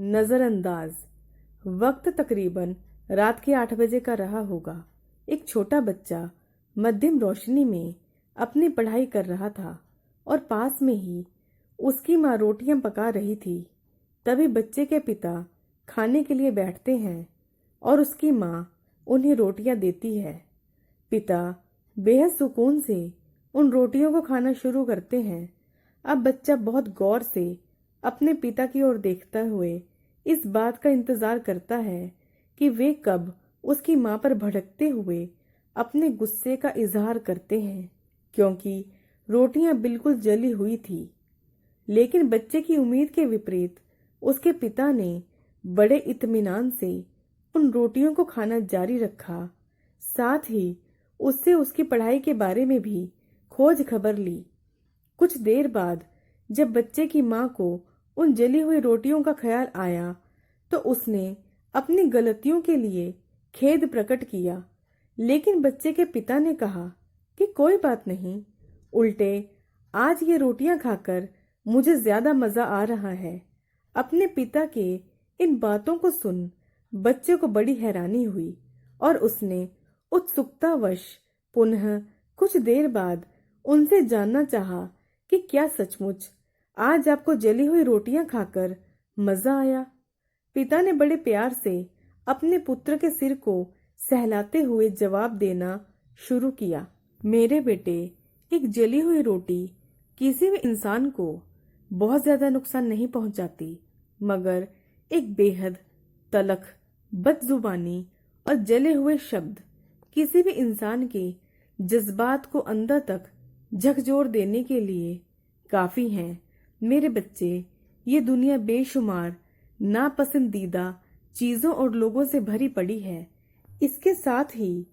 नजरअंदाज। वक्त तकरीबन रात के 8 बजे का रहा होगा। एक छोटा बच्चा मध्यम रोशनी में अपनी पढ़ाई कर रहा था और पास में ही उसकी माँ रोटियां पका रही थी। तभी बच्चे के पिता खाने के लिए बैठते हैं और उसकी माँ उन्हें रोटियां देती है। पिता बेहद सुकून से उन रोटियों को खाना शुरू करते हैं। अब बच्चा बहुत गौर से अपने पिता की ओर देखते हुए इस बात का इंतजार करता है कि वे कब उसकी मां पर भड़कते हुए अपने गुस्से का इजहार करते हैं, क्योंकि रोटियां बिल्कुल जली हुई थी। लेकिन बच्चे की उम्मीद के विपरीत उसके पिता ने बड़े इत्मीनान से उन रोटियों को खाना जारी रखा। साथ ही उससे उसकी पढ़ाई के बारे में भी खोज खबर ली। कुछ देर बाद जब बच्चे की मां को उन जली हुई रोटियों का ख्याल आया तो उसने अपनी गलतियों के लिए खेद प्रकट किया। लेकिन बच्चे के पिता ने कहा कि कोई बात नहीं, उल्टे आज ये रोटियां खाकर मुझे ज्यादा मजा आ रहा है। अपने पिता के इन बातों को सुन बच्चे को बड़ी हैरानी हुई और उसने उत्सुकतावश पुनः कुछ देर बाद उनसे जानना चाहा कि क्या सचमुच आज आपको जली हुई रोटियां खाकर मजा आया। पिता ने बड़े प्यार से अपने पुत्र के सिर को सहलाते हुए जवाब देना शुरू किया। मेरे बेटे, एक जली हुई रोटी किसी भी इंसान को बहुत ज्यादा नुकसान नहीं पहुंचाती, मगर एक बेहद तलख, बदजुबानी और जले हुए शब्द किसी भी इंसान के जज्बात को अंदर तक झकझोर देने के लिए काफी हैं। मेरे बच्चे, ये दुनिया बेशुमार नापसंदीदा चीजों और लोगों से भरी पड़ी है। इसके साथ ही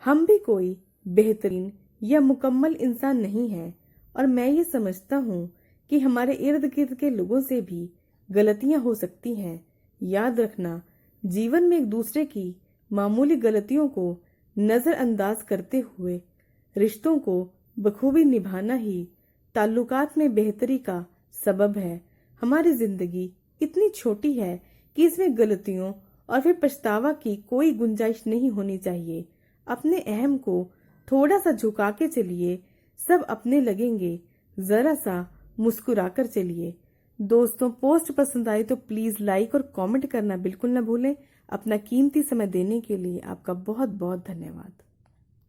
हम भी कोई बेहतरीन या मुकम्मल इंसान नहीं है और मैं ये समझता हूँ कि हमारे इर्द गिर्द के लोगों से भी गलतियां हो सकती हैं। याद रखना, जीवन में एक दूसरे की मामूली गलतियों को नजरअंदाज करते हुए रिश्तों को बखूबी निभाना ही ताल्लुकात में बेहतरी का सबब है। हमारी जिंदगी इतनी छोटी है कि इसमें गलतियों और फिर पछतावा की कोई गुंजाइश नहीं होनी चाहिए। अपने अहम को थोड़ा सा झुका के चलिए, सब अपने लगेंगे। जरा सा मुस्कुराकर चलिए। दोस्तों, पोस्ट पसंद आई तो प्लीज लाइक और कमेंट करना बिल्कुल न भूलें। अपना कीमती समय देने के लिए आपका बहुत बहुत धन्यवाद।